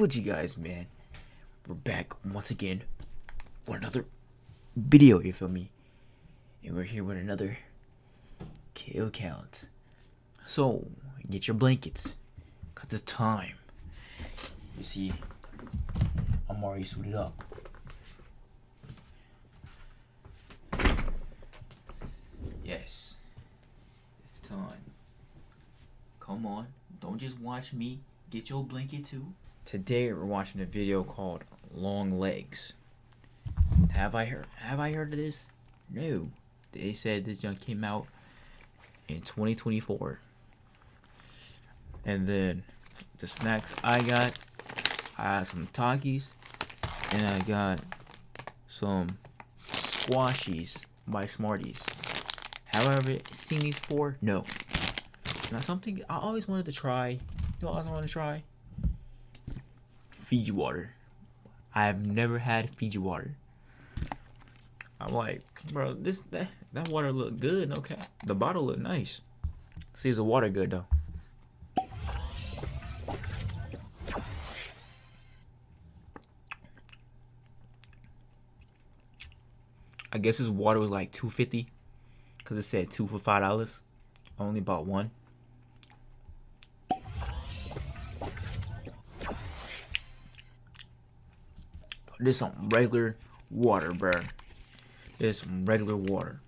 told you guys, man. We're back once again for another video, you feel me? And we're here with another kill count. So, get your blankets, cause it's time. You see, I'm already suited up. Yes, it's time. Come on, don't just watch me. Get your blanket too. Today we're watching a video called Long Legs. Have I heard of this? No. They said this junk came out in 2024. And then the snacks I got some Takis, and I got some squashies by Smarties. Have I ever seen these before? No. Now something I always wanted to try. You know what I always wanted to try? Fiji water. I have never had Fiji water. I'm like, bro, that water look good, okay? The bottle look nice. See, is the water good though? I guess this water was like $2.50 because it said 2 for $5. I only bought one. This some regular water, bro. This some regular water.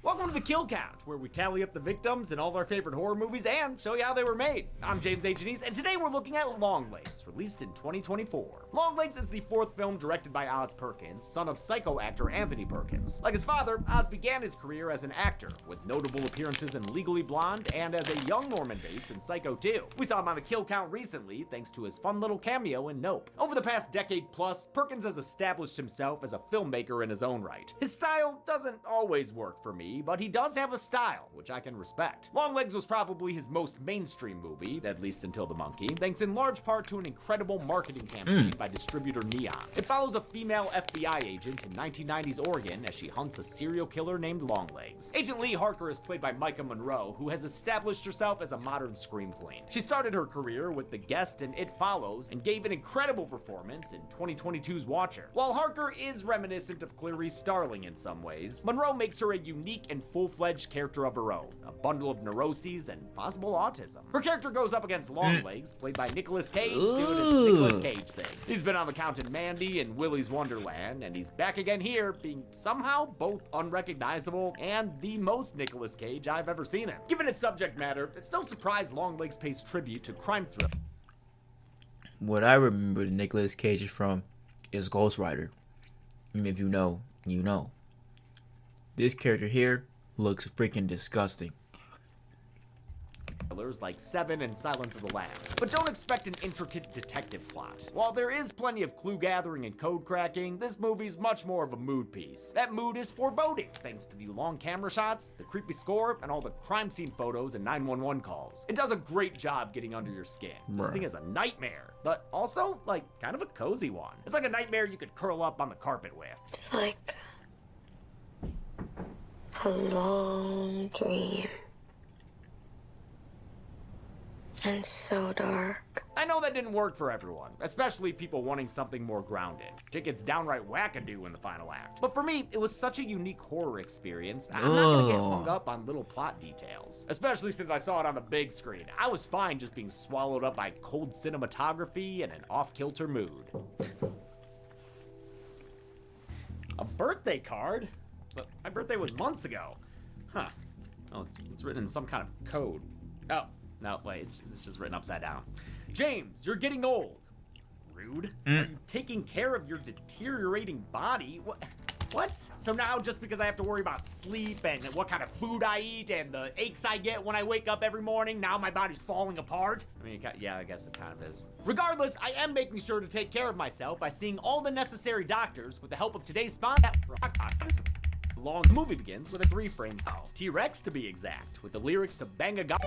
Welcome to the Kill Count, where we tally up the victims in all of our favorite horror movies and show you how they were made. I'm James H. Denise, and today we're looking at Longlegs, released in 2024. Longlegs is the fourth film directed by Oz Perkins, son of Psycho actor Anthony Perkins. Like his father, Oz began his career as an actor, with notable appearances in Legally Blonde and as a young Norman Bates in Psycho 2. We saw him on the Kill Count recently, thanks to his fun little cameo in Nope. Over the past decade plus, Perkins has established himself as a filmmaker in his own right. His style doesn't always work for me, but he does have a style, which I can respect. Longlegs was probably his most mainstream movie, at least until The Monkey, thanks in large part to an incredible marketing campaign by distributor Neon. It follows a female FBI agent in 1990s Oregon as she hunts a serial killer named Longlegs. Agent Lee Harker is played by Micah Monroe, who has established herself as a modern scream queen. She started her career with The Guest and It Follows, and gave an incredible performance in 2022's Watcher. While Harker is reminiscent of Clarice Starling in some ways, Monroe makes her a unique and full-fledged character of her own, a bundle of neuroses and possible autism. Her character goes up against Longlegs, played by Nicolas Cage, doing his Nicolas Cage thing. He's been on The Count and Mandy and Willy's Wonderland, and he's back again here, being somehow both unrecognizable and the most Nicolas Cage I've ever seen him. Given its subject matter, it's no surprise Longlegs pays tribute to crime thriller. What I remember Nicolas Cage from is Ghost Rider. And if you know, you know. This character here looks freaking disgusting. Like Seven and Silence of the Lambs, but don't expect an intricate detective plot. While there is plenty of clue gathering and code cracking, this movie's much more of a mood piece. That mood is foreboding, thanks to the long camera shots, the creepy score, and all the crime scene photos and 911 calls. It does a great job getting under your skin. This thing is a nightmare, but also, like, kind of a cozy one. It's like a nightmare you could curl up on the carpet with. It's like a long dream. And so dark. I know that didn't work for everyone, especially people wanting something more grounded. It gets downright wackadoo in the final act. But for me, it was such a unique horror experience, I'm not gonna get hung up on little plot details. Especially since I saw it on the big screen. I was fine just being swallowed up by cold cinematography and an off-kilter mood. A birthday card? But my birthday was months ago. Huh. Oh, it's written in some kind of code. Oh. No, wait, it's just written upside down. James, you're getting old. Rude. Are you taking care of your deteriorating body? What? So now just because I have to worry about sleep and what kind of food I eat and the aches I get when I wake up every morning, now my body's falling apart? I mean, yeah, I guess it kind of is. Regardless, I am making sure to take care of myself by seeing all the necessary doctors with the help of today's sponsor. The movie begins with a 3-frame T-Rex to be exact, with the lyrics to Bang a God.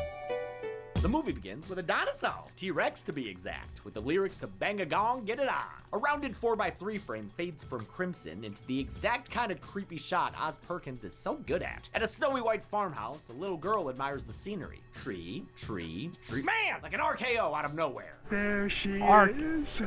The movie begins with a dinosaur, T-Rex to be exact, with the lyrics to Bang a Gong, Get It On. A rounded 4x3 frame fades from crimson into the exact kind of creepy shot Oz Perkins is so good at. At a snowy white farmhouse, a little girl admires the scenery. Tree, tree, tree. Man, like an RKO out of nowhere. There she is,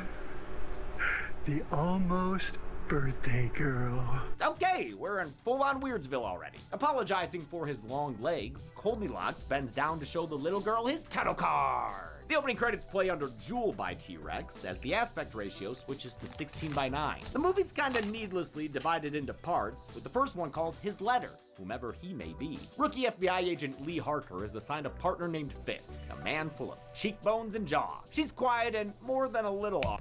the almost birthday girl. Okay, we're in full-on Weirdsville already. Apologizing for his long legs, Goldilocks bends down to show the little girl his title card. The opening credits play under Jewel by T-Rex as the aspect ratio switches to 16:9. The movie's kinda needlessly divided into parts, with the first one called His Letters, whomever he may be. Rookie FBI agent Lee Harker is assigned a partner named Fisk, a man full of cheekbones and jaw. She's quiet and more than a little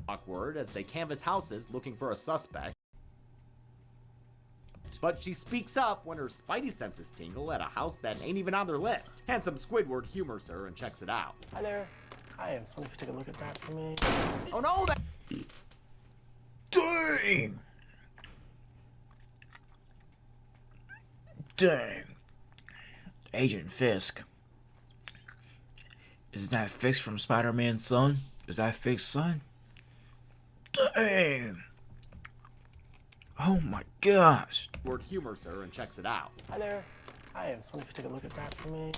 awkward as they canvass houses looking for a suspect. But she speaks up when her spidey senses tingle at a house that ain't even on their list. Handsome Squidward humors her and checks it out. Hi there. Hi, I was wondering if you take a look at that for me. Oh no, that— Dang! Dang. Agent Fisk. Is that Fisk from Spider-Man's son? Is that Fisk's son? Dang! Oh my gosh! Squidward humors her and checks it out. Hi there. Hi, I was wondering if you take a look at that for me.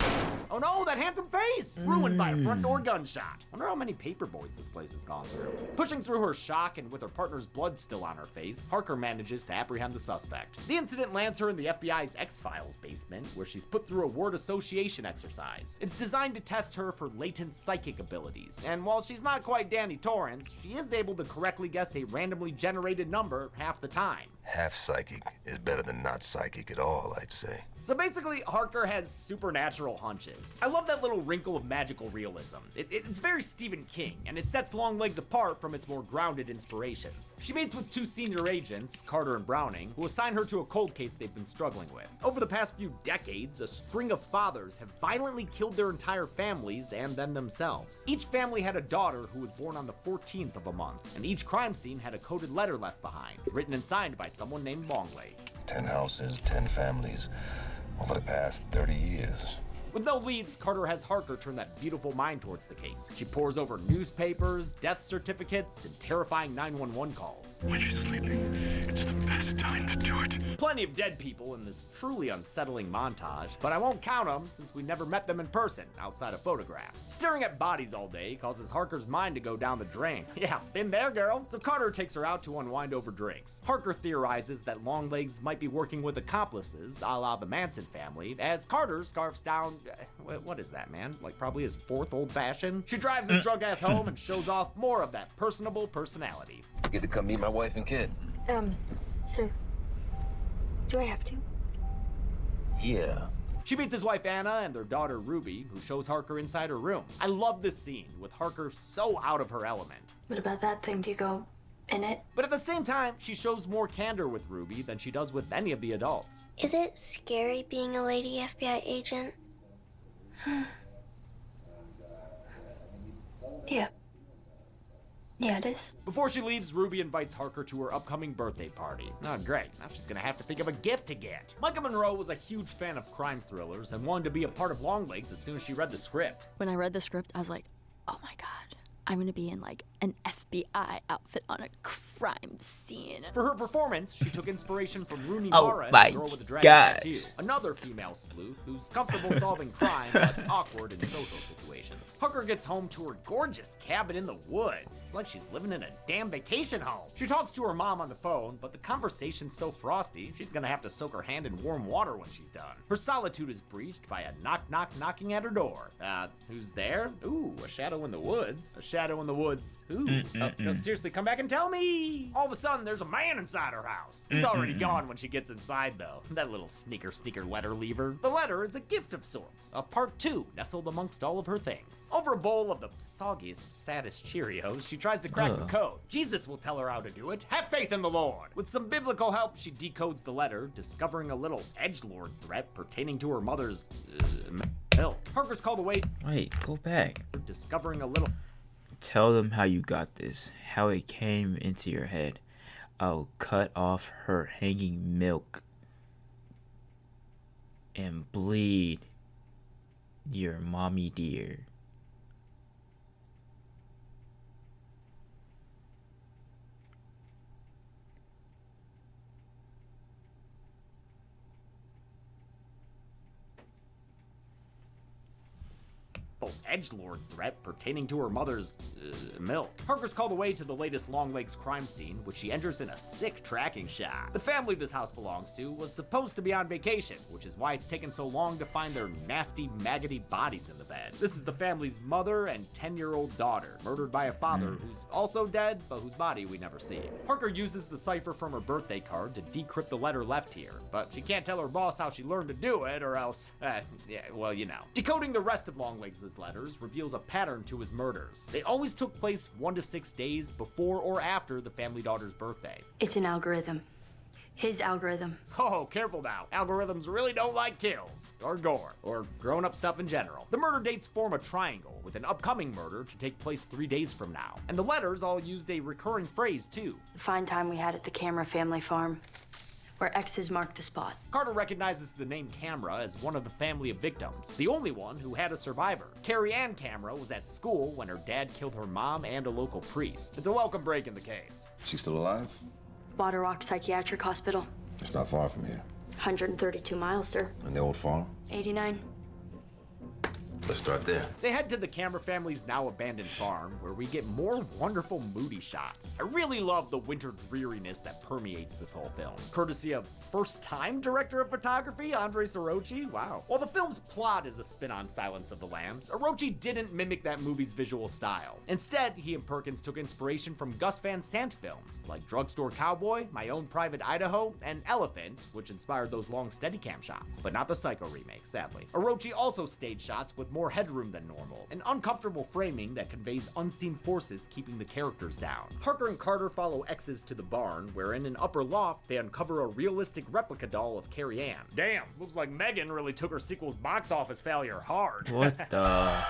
Oh no, that handsome face! Ruined by a front door gunshot. Wonder how many paper boys this place has gone through. Pushing through her shock and with her partner's blood still on her face, Harker manages to apprehend the suspect. The incident lands her in the FBI's X-Files basement, where she's put through a word association exercise. It's designed to test her for latent psychic abilities, and while she's not quite Danny Torrance, she is able to correctly guess a randomly generated number half the time. Half psychic is better than not psychic at all, I'd say. So basically, Harker has supernatural hunches. I love that little wrinkle of magical realism. It's very Stephen King, and it sets Longlegs apart from its more grounded inspirations. She meets with two senior agents, Carter and Browning, who assign her to a cold case they've been struggling with. Over the past few decades, a string of fathers have violently killed their entire families and then themselves. Each family had a daughter who was born on the 14th of a month, and each crime scene had a coded letter left behind, written and signed by someone named Longlegs. 10 houses, 10 families, over the past 30 years. With no leads, Carter has Harker turn that beautiful mind towards the case. She pores over newspapers, death certificates, and terrifying 911 calls. When she's sleeping, it's the best time to do it. Plenty of dead people in this truly unsettling montage, but I won't count them since we never met them in person, outside of photographs. Staring at bodies all day causes Harker's mind to go down the drain. Yeah, been there, girl. So Carter takes her out to unwind over drinks. Harker theorizes that Longlegs might be working with accomplices, a la the Manson family, as Carter scarfs down— what is that, man? Like probably his fourth old fashioned? She drives his drunk ass home and shows off more of that personable personality. Get to come meet my wife and kid. Sir, do I have to? Yeah. She meets his wife Anna and their daughter Ruby, who shows Harker inside her room. I love this scene, with Harker so out of her element. What about that thing? Do you go in it? But at the same time, she shows more candor with Ruby than she does with any of the adults. Is it scary being a lady FBI agent? Yeah. Yeah, it is. Before she leaves, Ruby invites Harker to her upcoming birthday party. Oh, great. Now she's gonna have to think of a gift to get. Micah Monroe was a huge fan of crime thrillers and wanted to be a part of Longlegs as soon as she read the script. When I read the script, I was like, oh my god, I'm gonna be in like an FBI outfit on a crime scene. For her performance, she took inspiration from Rooney Oh Mara and my the Girl with the Dragon Tattoo, gosh. another female sleuth who's comfortable solving crime but awkward in social situations. Harker gets home to her gorgeous cabin in the woods. It's like she's living in a damn vacation home. She talks to her mom on the phone, but the conversation's so frosty, she's gonna have to soak her hand in warm water when she's done. Her solitude is breached by a knocking at her door. Who's there? Ooh, a shadow in the woods. A shadow in the woods. Ooh. No, seriously, come back and tell me. All of a sudden, there's a man inside her house. He's already gone when she gets inside, though. That little sneaker letter leaver. The letter is a gift of sorts, a part 2 nestled amongst all of her things. Over a bowl of the soggiest, saddest Cheerios, she tries to crack the code. Jesus will tell her how to do it. Have faith in the Lord. With some biblical help, she decodes the letter, discovering a little edgelord threat pertaining to her mother's milk. Harker's called away. Wait, go back. Discovering a little. Tell them how you got this, how it came into your head. I'll cut off her hanging milk. and bleed your mommy dear. Edgelord threat pertaining to her mother's milk. Parker's called away to the latest Longlegs crime scene, which she enters in a sick tracking shot. The family this house belongs to was supposed to be on vacation, which is why it's taken so long to find their nasty, maggoty bodies in the bed. This is the family's mother and 10-year-old daughter, murdered by a father who's also dead, but whose body we never see. Parker uses the cipher from her birthday card to decrypt the letter left here, but she can't tell her boss how she learned to do it, or else, yeah, well, you know. Decoding the rest of Longlegs' letters reveals a pattern to his murders. They always took place 1 to 6 days before or after the family daughter's birthday. It's an algorithm. His algorithm. Oh, careful now. Algorithms really don't like kills, or gore, or grown-up stuff in general. The murder dates form a triangle, with an upcoming murder to take place 3 days from now. And the letters all used a recurring phrase, too. The fine time we had at the Camera family farm, where X's marked the spot. Carter recognizes the name Camera as one of the family of victims, the only one who had a survivor. Carrie Ann Camera was at school when her dad killed her mom and a local priest. It's a welcome break in the case. She's still alive? Water Rock Psychiatric Hospital. It's not far from here. 132 miles, sir. And the old farm? 89. Let's start there. They head to the Camera family's now abandoned farm, where we get more wonderful moody shots. I really love the winter dreariness that permeates this whole film, courtesy of first-time director of photography, Andre Sorochi. Wow. While the film's plot is a spin on Silence of the Lambs, Orochi didn't mimic that movie's visual style. Instead, he and Perkins took inspiration from Gus Van Sant films, like Drugstore Cowboy, My Own Private Idaho, and Elephant, which inspired those long Steadicam shots, but not the Psycho remake, sadly. Orochi also staged shots with more headroom than normal, an uncomfortable framing that conveys unseen forces keeping the characters down. Parker and Carter follow X's to the barn, where in an upper loft, they uncover a realistic replica doll of Carrie Ann. Damn, looks like Megan really took her sequel's box office failure hard. What the?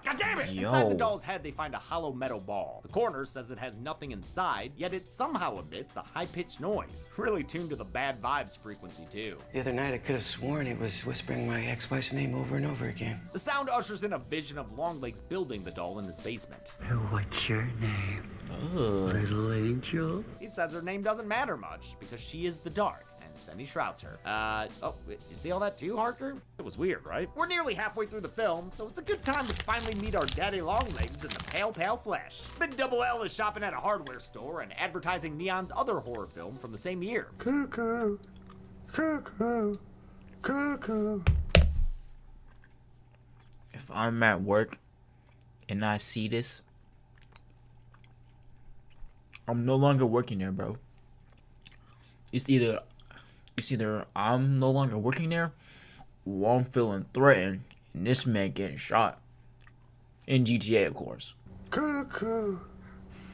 God damn it! Yo. Inside the doll's head, they find a hollow metal ball. The coroner says it has nothing inside, yet it somehow emits a high-pitched noise. Really tuned to the bad vibes frequency, too. The other night, I could have sworn it was whispering my ex-wife's name over and over again. The sound ushers in a vision of Longlegs building the doll in his basement. What's your name, Ugh. little angel? He says her name doesn't matter much, because she is the dark. Then he shrouds her. Oh, you see all that too, Harker? It was weird, right? We're nearly halfway through the film, so it's a good time to finally meet our daddy Longlegs in the pale, pale flesh. Big Double L is shopping at a hardware store and advertising Neon's other horror film from the same year. Cuckoo, cuckoo, cuckoo. If I'm at work and I see this, I'm no longer working there, bro. It's either I'm no longer working there, or I'm feeling threatened, and this man getting shot. In GTA, of course. Cuckoo.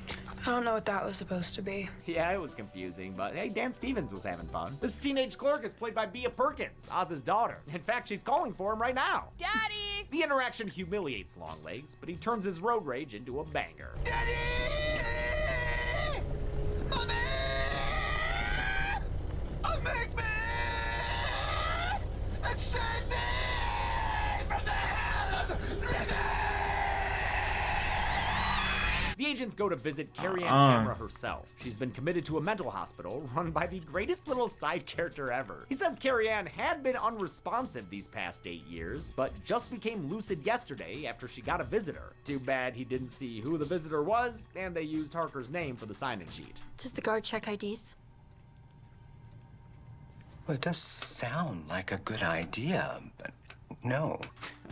I don't know what that was supposed to be. Yeah, it was confusing, but hey, Dan Stevens was having fun. This teenage clerk is played by Bea Perkins, Oz's daughter. In fact, she's calling for him right now. Daddy! The interaction humiliates Longlegs, but he turns his road rage into a banger. Make me and save me from the hell of living! The agents go to visit Carrie Ann Camera herself. She's been committed to a mental hospital run by the greatest little side character ever. He says Carrie Ann had been unresponsive these past 8 years, but just became lucid yesterday after she got a visitor. Too bad he didn't see who the visitor was, and they used Harker's name for the sign-in sheet. Does the guard check IDs? Well, it does sound like a good idea, but no.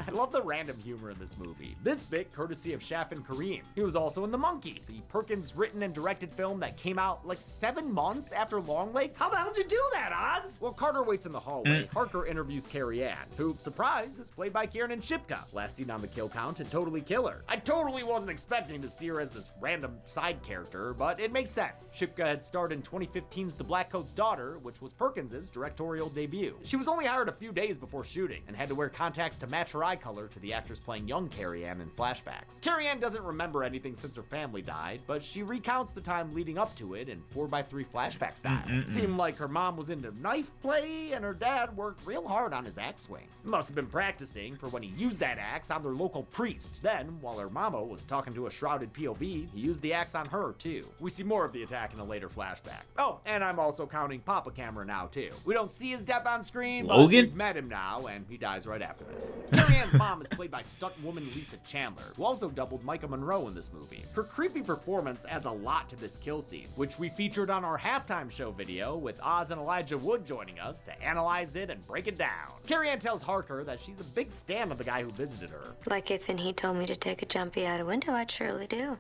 I love the random humor in this movie. This bit courtesy of Shaf and Kareem. He was also in The Monkey, the Perkins written and directed film that came out like 7 months after Longlegs. How the hell did you do that, Oz? While Carter waits in the hallway, Harker interviews Carrie Ann, who, surprise, is played by Kiernan Shipka, last seen on the kill count and Totally Killer. I totally wasn't expecting to see her as this random side character, but it makes sense. Shipka had starred in 2015's The Black Coat's Daughter, which was Perkins's directorial debut. She was only hired a few days before shooting and had to wear contacts to match her eye color to the actress playing young Carrie Ann in flashbacks. Carrie Ann doesn't remember anything since her family died, but she recounts the time leading up to it in 4x3 flashback style. Seemed like her mom was into knife play and her dad worked real hard on his axe swings. Must have been practicing for when he used that axe on their local priest. Then, while her mama was talking to a shrouded POV, he used the axe on her too. We see more of the attack in a later flashback. Oh, and I'm also counting Papa Camera now too. We don't see his death on screen, but Logan? we've met him now, and he dies right after this. Carrie Ann's mom is played by stunt woman Lisa Chandler, who also doubled Micah Monroe in this movie. Her creepy performance adds a lot to this kill scene, which we featured on our halftime show video with Oz and Elijah Wood joining us to analyze it and break it down. Carrie Ann tells Harker that she's a big stan of the guy who visited her. Like if he told me to take a jumpy out a window, I'd surely do.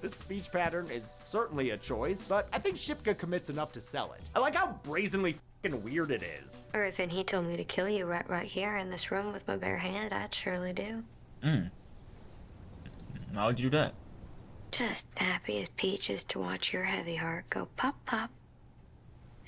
This speech pattern is certainly a choice, but I think Shipka commits enough to sell it. I like how brazenly fucking weird it is. Or if he told me to kill you right here in this room with my bare hand, I'd surely do. How would you do that? Just happy as peaches to watch your heavy heart go pop pop,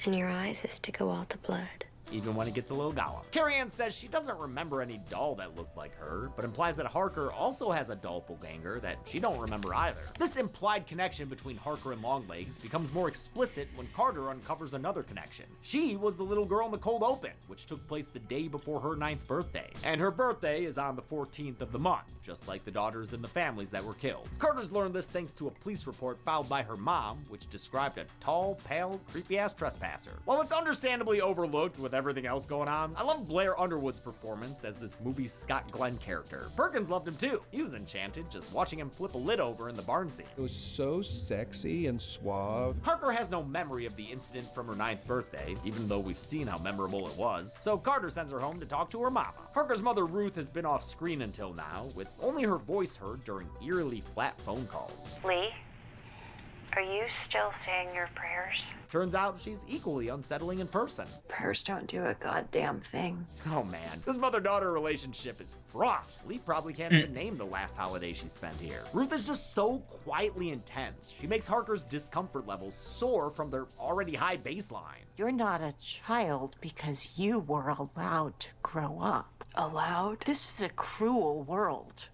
and your eyes is to go all to blood. Even when it gets a little gollum. Carrie Ann says she doesn't remember any doll that looked like her, but implies that Harker also has a doppelganger that she don't remember either. This implied connection between Harker and Longlegs becomes more explicit when Carter uncovers another connection. She was the little girl in the cold open, which took place the day before her 9th birthday. And her birthday is on the 14th of the month, just like the daughters and the families that were killed. Carter's learned this thanks to a police report filed by her mom, which described a tall, pale, creepy-ass trespasser. While it's understandably overlooked with everything else going on, I love Blair Underwood's performance as this movie's Scott Glenn character. Perkins loved him too. He was enchanted just watching him flip a lid over in the barn scene. It was so sexy and suave. Harker has no memory of the incident from her 9th birthday, even though we've seen how memorable it was, so Carter sends her home to talk to her mama. Harker's mother Ruth has been off screen until now, with only her voice heard during eerily flat phone calls. Lee, are you still saying your prayers? Turns out she's equally unsettling in person. Prayers don't do a goddamn thing. Oh man, this mother-daughter relationship is fraught. Lee probably can't even name the last holiday she spent here. Ruth is just so quietly intense. She makes Harker's discomfort levels soar from their already high baseline. You're not a child because you were allowed to grow up. Allowed? This is a cruel world.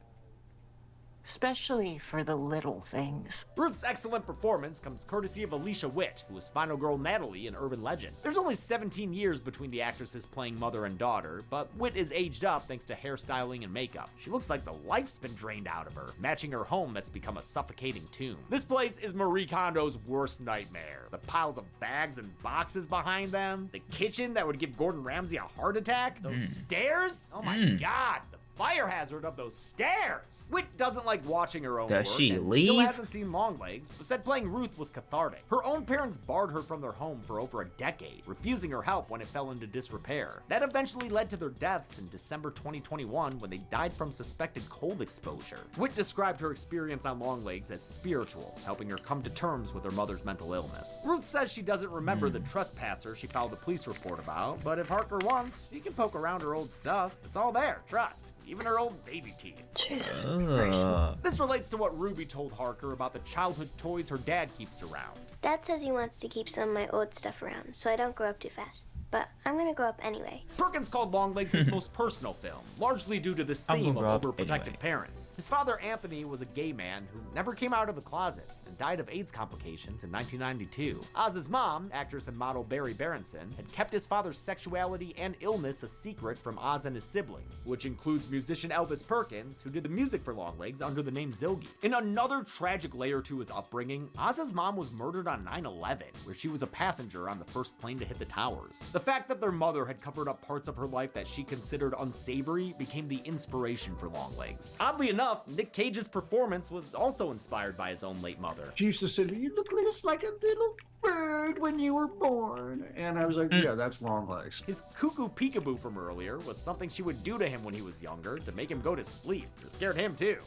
Especially for the little things. Ruth's excellent performance comes courtesy of Alicia Witt, who was final girl Natalie in Urban Legend. There's only 17 years between the actresses playing mother and daughter, but Witt is aged up thanks to hairstyling and makeup. She looks like the life's been drained out of her, matching her home that's become a suffocating tomb. This place is Marie Kondo's worst nightmare. The piles of bags and boxes behind them, the kitchen that would give Gordon Ramsay a heart attack, those stairs, oh my god, the fire hazard of those stairs. Witt doesn't like watching her own work Does she and leave? still hasn't seen Longlegs, but said playing Ruth was cathartic. Her own parents barred her from their home for over a decade, refusing her help when it fell into disrepair. That eventually led to their deaths in December 2021 when they died from suspected cold exposure. Witt described her experience on Longlegs as spiritual, helping her come to terms with her mother's mental illness. Ruth says she doesn't remember the trespasser she filed a police report about, but if Harker wants, she can poke around her old stuff. It's all there, trust. Even her old baby teeth. Jesus Ugh. This relates to what Ruby told Harker about the childhood toys her dad keeps around. Dad says he wants to keep some of my old stuff around so I don't grow up too fast. But I'm gonna grow up anyway. Perkins called Longlegs his most personal film, largely due to this theme of overprotective parents. His father, Anthony, was a gay man who never came out of the closet and died of AIDS complications in 1992. Oz's mom, actress and model Barry Berenson, had kept his father's sexuality and illness a secret from Oz and his siblings, which includes musician Elvis Perkins, who did the music for Longlegs under the name Zilgi. In another tragic layer to his upbringing, Oz's mom was murdered on 9/11, where she was a passenger on the first plane to hit the towers. The fact that their mother had covered up parts of her life that she considered unsavory became the inspiration for Longlegs. Oddly enough, Nick Cage's performance was also inspired by his own late mother. She used to say, "You look just like a little bird when you were born." And I was like, yeah, that's Longlegs. His cuckoo peekaboo from earlier was something she would do to him when he was younger to make him go to sleep. It scared him too.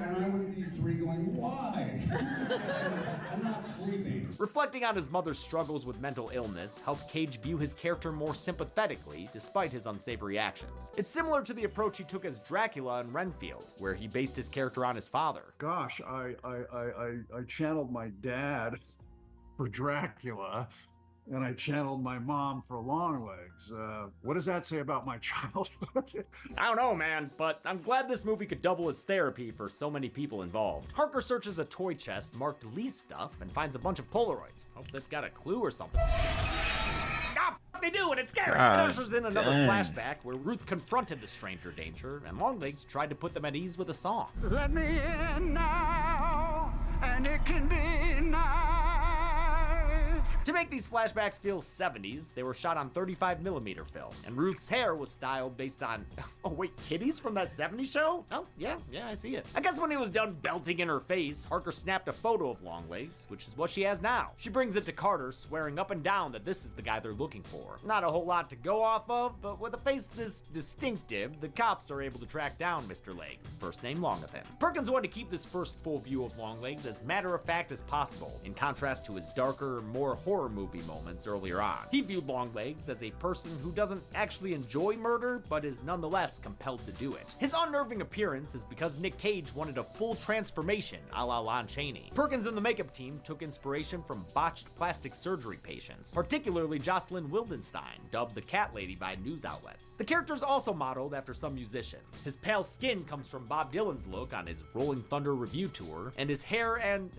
And I would be three going, why? I'm not sleeping. Reflecting on his mother's struggles with mental illness helped Cage view his character more sympathetically despite his unsavory actions. It's similar to the approach he took as Dracula in Renfield, where he based his character on his father. Gosh, I channeled my dad for Dracula, and I channeled my mom for Longlegs. What does that say about my childhood? I don't know, man, but I'm glad this movie could double as therapy for so many people involved. Harker searches a toy chest marked Lee's stuff and finds a bunch of Polaroids. Hope they've got a clue or something. Ah, they do, and it's scary. It ushers in another flashback where Ruth confronted the stranger danger, and Longlegs tried to put them at ease with a song. Let me in now, and it can be nice. To make these flashbacks feel 70s, they were shot on 35mm film, and Ruth's hair was styled based on, oh wait, kitties from that 70s show? Oh, yeah, I see it. I guess when he was done belting in her face, Harker snapped a photo of Longlegs, which is what she has now. She brings it to Carter, swearing up and down that this is the guy they're looking for. Not a whole lot to go off of, but with a face this distinctive, the cops are able to track down Mr. Legs, first name Longathan. Perkins wanted to keep this first full view of Longlegs as matter-of-fact as possible, in contrast to his darker, more horror movie moments earlier on. He viewed Longlegs as a person who doesn't actually enjoy murder, but is nonetheless compelled to do it. His unnerving appearance is because Nick Cage wanted a full transformation a la Lon Chaney. Perkins and the makeup team took inspiration from botched plastic surgery patients, particularly Jocelyn Wildenstein, dubbed the Cat Lady by news outlets. The character's also modeled after some musicians. His pale skin comes from Bob Dylan's look on his Rolling Thunder review tour, and his hair and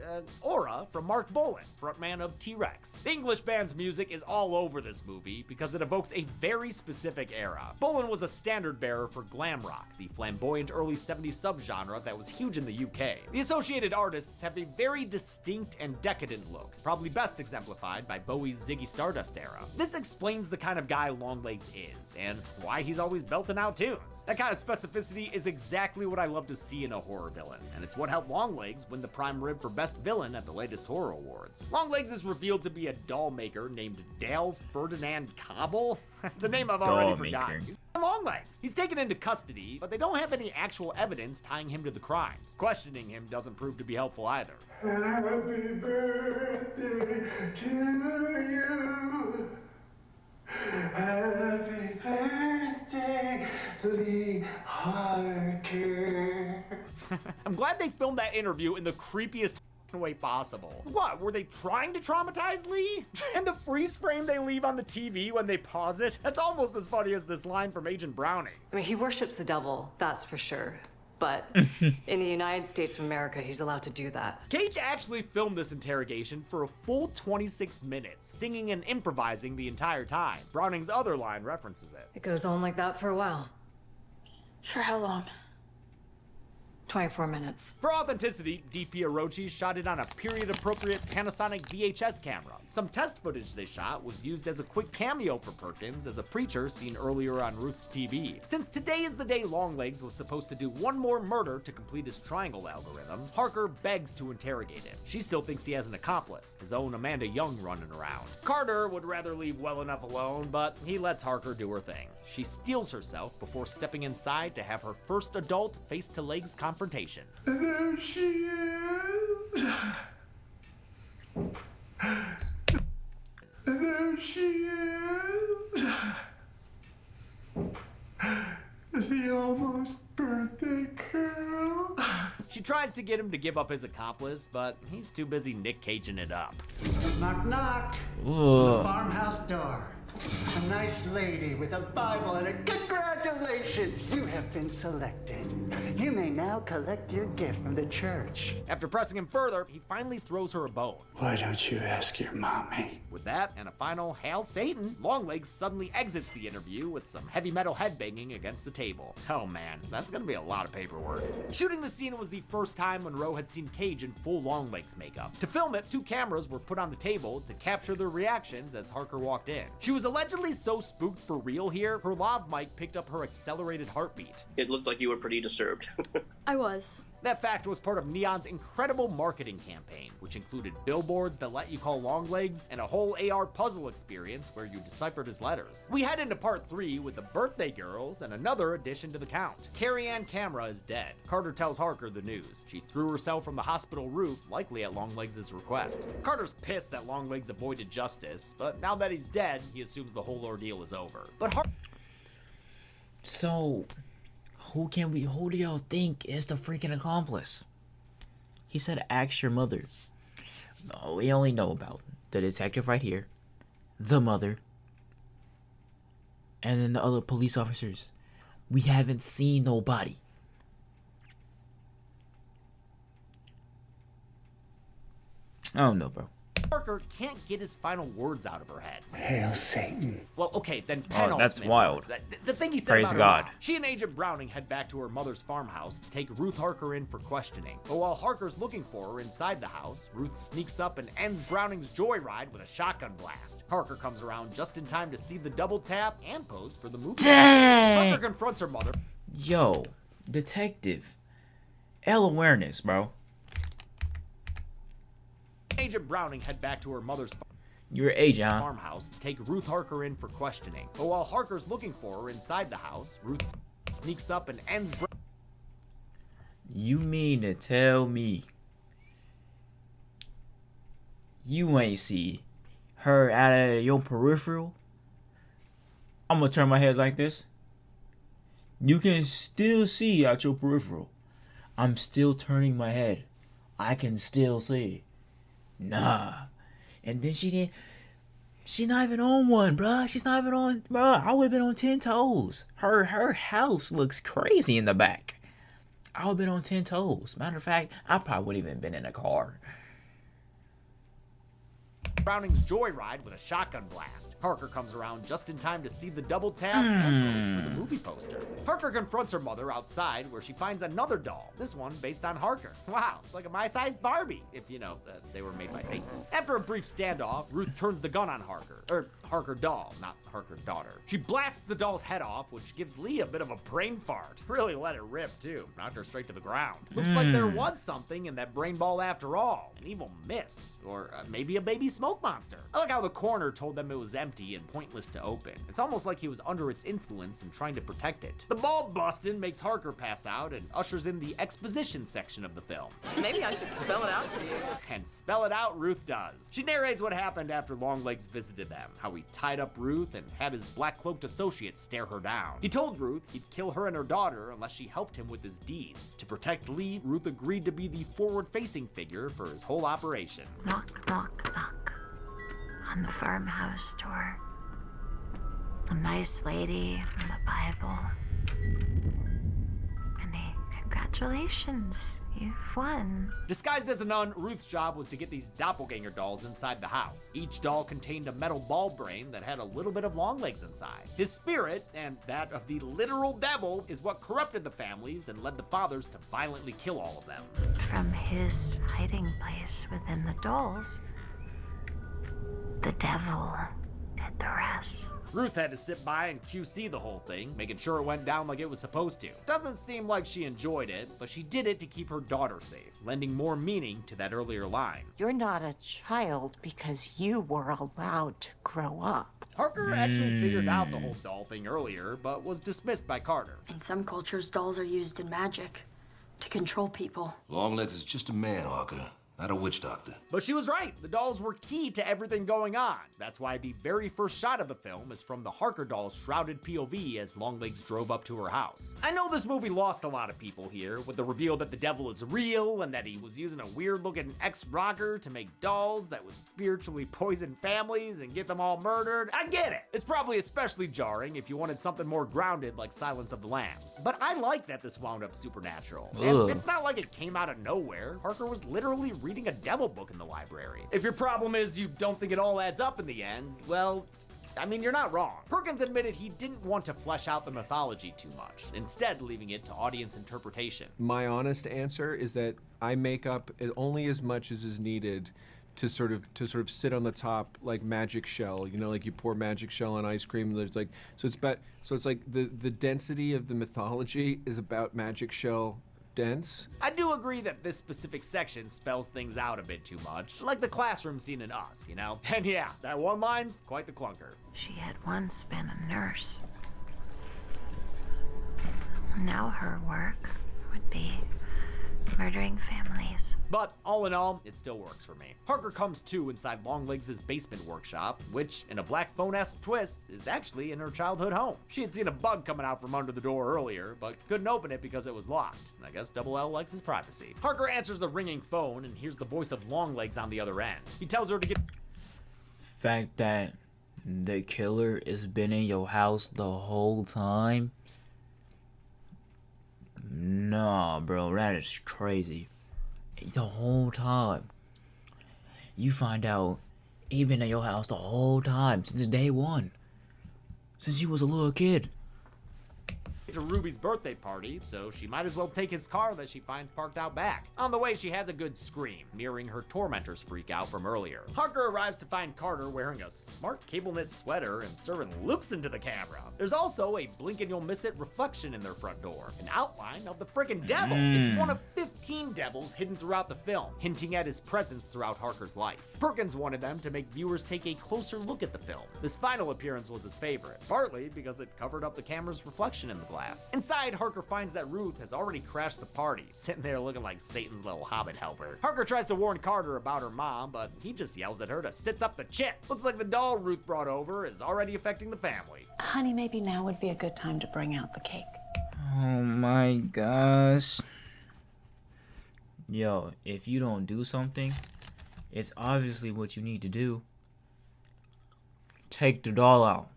aura from Mark Bolan, frontman of T-Rex. The English band's music is all over this movie because it evokes a very specific era. Bolan was a standard bearer for glam rock, the flamboyant early 70s subgenre that was huge in the UK. The associated artists have a very distinct and decadent look, probably best exemplified by Bowie's Ziggy Stardust era. This explains the kind of guy Longlegs is, and why he's always belting out tunes. That kind of specificity is exactly what I love to see in a horror villain, and it's what helped Longlegs win the prime rib for best villain at the latest horror awards. Longlegs is revealed to be a doll maker named Dale Ferdinand Cobble. It's a name I've already forgotten. He's Longlegs. He's taken into custody, but they don't have any actual evidence tying him to the crimes. Questioning him doesn't prove to be helpful either. Happy birthday to you. Happy birthday, Lee Harker. I'm glad they filmed that interview in the creepiest way possible. What, were they trying to traumatize Lee? And the freeze frame they leave on the TV when they pause it? That's almost as funny as this line from Agent Browning. I mean, he worships the devil, that's for sure. But in the United States of America, he's allowed to do that. Cage actually filmed this interrogation for a full 26 minutes, singing and improvising the entire time. Browning's other line references it. It goes on like that for a while. For how long? 24 minutes. For authenticity, DP Orochi shot it on a period-appropriate Panasonic VHS camera. Some test footage they shot was used as a quick cameo for Perkins as a preacher seen earlier on Ruth's TV. Since today is the day Longlegs was supposed to do one more murder to complete his triangle algorithm, Harker begs to interrogate him. She still thinks he has an accomplice, his own Amanda Young running around. Carter would rather leave well enough alone, but he lets Harker do her thing. She steals herself before stepping inside to have her first adult face-to-legs confrontation. There she is. There she is. The almost birthday girl. She tries to get him to give up his accomplice, but he's too busy Nick Caging it up. Knock, knock. The farmhouse door. A nice lady with a Bible and a congratulations, you have been selected. You may now collect your gift from the church. After pressing him further, he finally throws her a bone. Why don't you ask your mommy? With that and a final Hail Satan, Longlegs suddenly exits the interview with some heavy metal headbanging against the table. Oh man, that's gonna be a lot of paperwork. Shooting the scene was the first time Monroe had seen Cage in full Longlegs makeup. To film it, 2 cameras were put on the table to capture their reactions as Harker walked in. She was allegedly so spooked for real here, her lav mic picked up her accelerated heartbeat. It looked like you were pretty disturbed. I was. That fact was part of Neon's incredible marketing campaign, which included billboards that let you call Longlegs and a whole AR puzzle experience where you deciphered his letters. We head into part 3 with the birthday girls and another addition to the count. Carrie Ann Camera is dead. Carter tells Harker the news. She threw herself from the hospital roof, likely at Longlegs' request. Carter's pissed that Longlegs avoided justice, but now that he's dead, he assumes the whole ordeal is over. But So, who do y'all think is the freaking accomplice? He said, ask your mother. No, we only know about the detective right here, the mother, and then the other police officers. We haven't seen nobody. I don't know, bro. Parker can't get his final words out of her head. Hail Satan. Well, okay, then Oh, that's wild. words. The thing he said Praise about God. her mom. She and Agent Browning head back to her mother's farmhouse to take Ruth Harker in for questioning. But while Harker's looking for her inside the house, Ruth sneaks up and ends Browning's joyride with a shotgun blast. Harker comes around just in time to see the double tap and pose for the movie. Dang! Harker confronts her mother. Yo, detective. L awareness, bro. Agent Browning head back to her mother's You're an agent, huh? farmhouse to take Ruth Harker in for questioning. But while Harker's looking for her inside the house, Ruth sneaks up and ends. You mean to tell me you ain't see her out of your peripheral? I'm gonna turn my head like this. You can still see out your peripheral. I'm still turning my head. I can still see. Nah. And then she's not even on one, bruh. She's not even on, bruh. I would have been on 10 toes. Her house looks crazy in the back. I would have been on 10 toes. Matter of fact, I probably would have even been in a car. Browning's joyride with a shotgun blast. Harker comes around just in time to see the double tap and pose for the movie poster. Harker confronts her mother outside where she finds another doll, this one based on Harker. Wow, it's like a my-sized Barbie, if you know, they were made by Satan. After a brief standoff, Ruth turns the gun on Harker, or Harker doll, not Harker daughter. She blasts the doll's head off, which gives Lee a bit of a brain fart. Really let it rip, too. Knocked her straight to the ground. Looks like there was something in that brain ball after all. An evil mist, or maybe a baby smoke monster. I like how the coroner told them it was empty and pointless to open. It's almost like he was under its influence and trying to protect it. The ball busting makes Harker pass out and ushers in the exposition section of the film. Maybe I should spell it out for you. And spell it out Ruth does. She narrates what happened after Longlegs visited them, how he tied up Ruth and had his black-cloaked associates stare her down. He told Ruth he'd kill her and her daughter unless she helped him with his deeds. To protect Lee, Ruth agreed to be the forward-facing figure for his whole operation. Knock, knock, knock. On the farmhouse door. A nice lady and a Bible. And a congratulations, you've won. Disguised as a nun, Ruth's job was to get these doppelganger dolls inside the house. Each doll contained a metal ball brain that had a little bit of Longlegs inside. His spirit, and that of the literal devil, is what corrupted the families and led the fathers to violently kill all of them. From his hiding place within the dolls, the devil did the rest. Ruth had to sit by and QC the whole thing, making sure it went down like it was supposed to. Doesn't seem like she enjoyed it, but she did it to keep her daughter safe, lending more meaning to that earlier line. You're not a child because you were allowed to grow up. Harker actually figured out the whole doll thing earlier, but was dismissed by Carter. In some cultures, dolls are used in magic to control people. Longlegs is just a man, Harker. Not a witch doctor. But she was right. The dolls were key to everything going on. That's why the very first shot of the film is from the Harker doll's shrouded POV as Longlegs drove up to her house. I know this movie lost a lot of people here with the reveal that the devil is real and that he was using a weird-looking ex-rocker to make dolls that would spiritually poison families and get them all murdered. I get it. It's probably especially jarring if you wanted something more grounded like Silence of the Lambs. But I like that this wound up supernatural. And it's not like it came out of nowhere. Harker was literally reading a devil book in the library. If your problem is you don't think it all adds up in the end, well, I mean, you're not wrong. Perkins admitted he didn't want to flesh out the mythology too much, instead leaving it to audience interpretation. My honest answer is that I make up only as much as is needed to sort of sit on the top like magic shell, you know, like you pour magic shell on ice cream. There's like it's like the density of the mythology is about magic shell dense. I do agree that this specific section spells things out a bit too much, like the classroom scene in Us, you know? And yeah, that one line's quite the clunker. She had once been a nurse. Now her work would be murdering families. But all in all, it still works for me. Harker comes to inside Longlegs' basement workshop, which, in a Black Phone-esque twist, is actually in her childhood home. She had seen a bug coming out from under the door earlier, but couldn't open it because it was locked. I guess Double L likes his privacy. Harker answers a ringing phone and hears the voice of Longlegs on the other end. He tells her to get... Fact that The killer has been in your house the whole time? Nah, bro, that is crazy. The whole time. You find out he been in your house the whole time since day one. Since you was a little kid. To Ruby's birthday party, so she might as well take his car that she finds parked out back. On the way, she has a good scream, mirroring her tormentor's freak out from earlier. Harker arrives to find Carter wearing a smart cable knit sweater and serving looks into the camera. There's also a blink and you'll miss it reflection in their front door, an outline of the frickin' devil. It's one of 15 devils hidden throughout the film, hinting at his presence throughout Harker's life. Perkins wanted them to make viewers take a closer look at the film. This final appearance was his favorite, partly because it covered up the camera's reflection in the glass. Inside, Harker finds that Ruth has already crashed the party, sitting there looking like Satan's little hobbit helper. Harker tries to warn Carter about her mom, but he just yells at her to sit up the chip. Looks like the doll Ruth brought over is already affecting the family. Honey, maybe now would be a good time to bring out the cake. Oh my gosh. Yo, if you don't do something, it's obviously what you need to do. Take the doll out.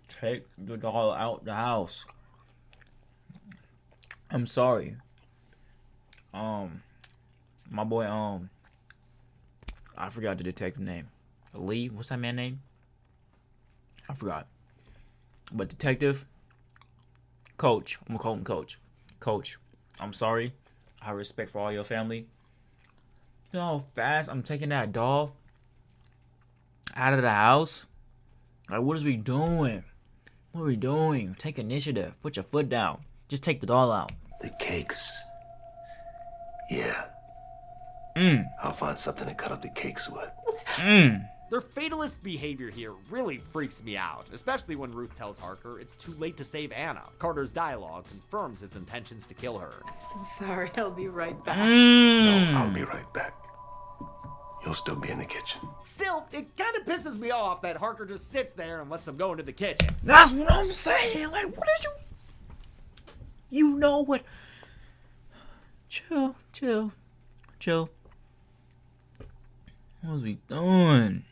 Take the doll out the house. I'm sorry. My boy, I forgot the detective name. Lee, what's that man's name? I forgot. But detective, Coach, I'm gonna call him Coach. Coach, I'm sorry. I have respect for all your family. You know how fast I'm taking that doll out of the house? Like, what is we doing? What are we doing? Take initiative. Put your foot down. Just take the doll out. The cakes. Yeah. I'll find something to cut up the cakes with. Their fatalist behavior here really freaks me out, especially when Ruth tells Harker it's too late to save Anna. Carter's dialogue confirms his intentions to kill her. I'm so sorry. I'll be right back. No, I'll be right back. You'll still be in the kitchen. Still, it kind of pisses me off that Harker just sits there and lets them go into the kitchen. That's what I'm saying. Like, what is you? You know what? Chill. What are we doing?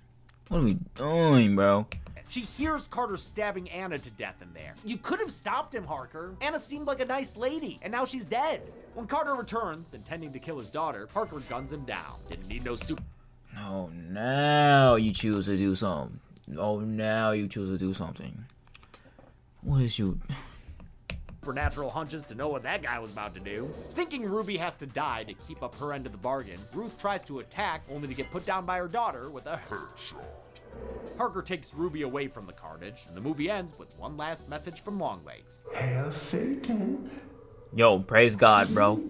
What are we doing, bro? She hears Carter stabbing Anna to death in there. You could have stopped him, Harker. Anna seemed like a nice lady, and now she's dead. When Carter returns, intending to kill his daughter, Harker guns him down. Didn't need no super... Oh, now you choose to do something. Oh, now you choose to do something. What is you... supernatural hunches to know what that guy was about to do. Thinking Ruby has to die to keep up her end of the bargain, Ruth tries to attack, only to get put down by her daughter with a headshot. Harker takes Ruby away from the carnage, and the movie ends with one last message from Longlegs. Hail Satan. Yo, praise God, bro.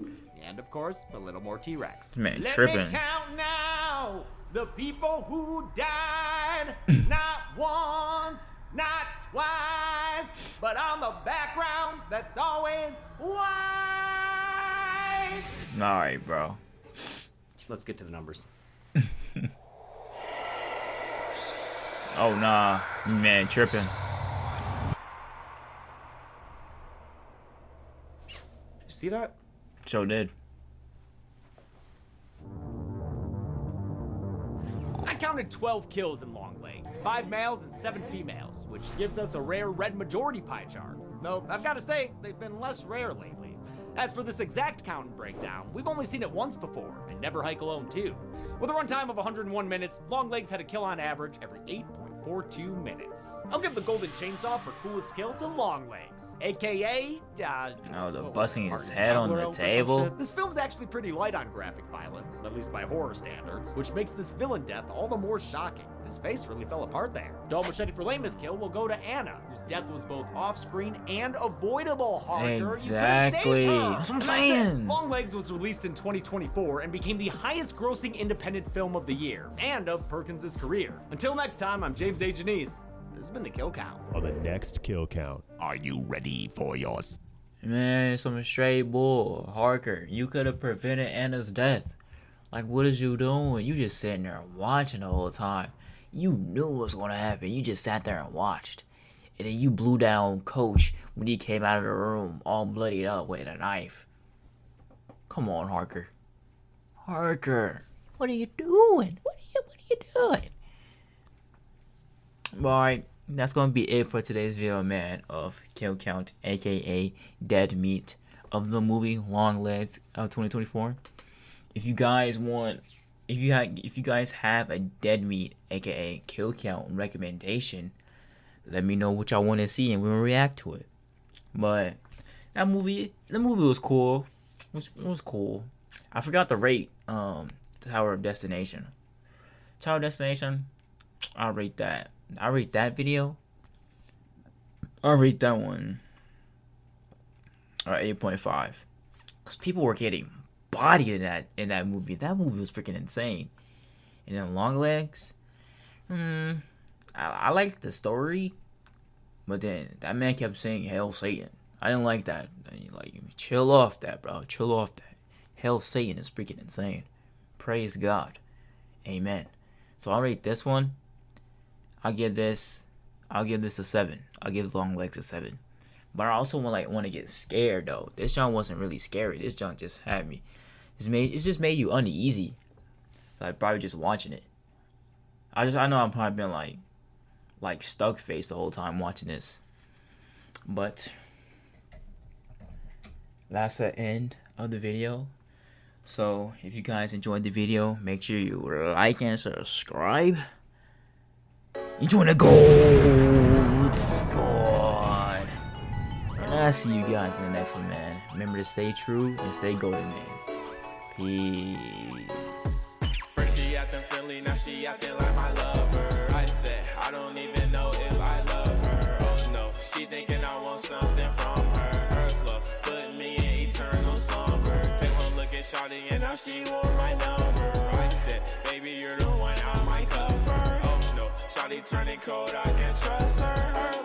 And of course, a little more T-Rex. Man, tripping. Let me count now the people who died, not once, not twice, but on the background that's always white. Alright, bro. Let's get to the numbers. Oh, nah. Man, tripping. You see that? Sure did. I counted 12 kills in Longlegs, 5 males and 7 females, which gives us a rare red majority pie chart. Though, I've got to say, they've been less rare lately. As for this exact count and breakdown, we've only seen it once before, and Never Hike Alone 2. With a runtime of 101 minutes, Longlegs had a kill on average every 8.42 minutes. I'll give the golden chainsaw for coolest kill to Longlegs, aka, oh, the busting his head on the table. This film's actually pretty light on graphic violence, at least by horror standards, which makes this villain death all the more shocking. His face really fell apart there. Dull machete for lamest kill will go to Anna, whose death was both off-screen and avoidable, Harker. Exactly. You could have saved her. That's what I'm saying. Longlegs was released in 2024 and became the highest-grossing independent film of the year, and of Perkins' career. Until next time, I'm James A. Janice. This has been The Kill Count. On the next Kill Count, are you ready for your... Man, some straight bull. Harker, you could have prevented Anna's death. Like, what is you doing? You just sitting there watching the whole time. You knew what was going to happen. You just sat there and watched. And then you blew down Coach when he came out of the room all bloodied up with a knife. Come on, Harker. Harker, what are you doing? What are you doing? Alright, that's gonna be it for today's video, man, of Kill Count, aka Dead Meat, of the movie Longlegs of 2024. If you guys want, if you guys have a Dead Meat, aka Kill Count recommendation, let me know what y'all want to see and we'll react to it. But the movie was cool. It was cool. I forgot to rate Tower of Destination. Tower of Destination, I'll rate that. I rate that video. I'll rate that one 8.5. Cause people were getting bodied in that movie. That movie was freaking insane. And then Longlegs, I liked the story, but then that man kept saying "Hail Satan." I didn't like that. Like, chill off that, bro. Chill off that. Hail Satan is freaking insane. Praise God. Amen. So I'll rate this one. I'll give this a 7. I'll give Longlegs a 7. But I also want to get scared though. This junk wasn't really scary. This junk just had me. It just made you uneasy. Like probably just watching it. I know I'm probably been like stuck faced the whole time watching this. But that's the end of the video. So if you guys enjoyed the video, make sure you like and subscribe. You join the gold squad. And I'll see you guys in the next one, man. Remember to stay true and stay golden, man. Peace. First she acting friendly, now she acting like my lover. I said, I don't even know if I love her. Oh no, she thinking I want something from her. Her love put me in eternal slumber. Take one look at Shawty and now she want my number. I said, baby, you're the one I might cover. Oh no, Shawty turning cold, I can trust her.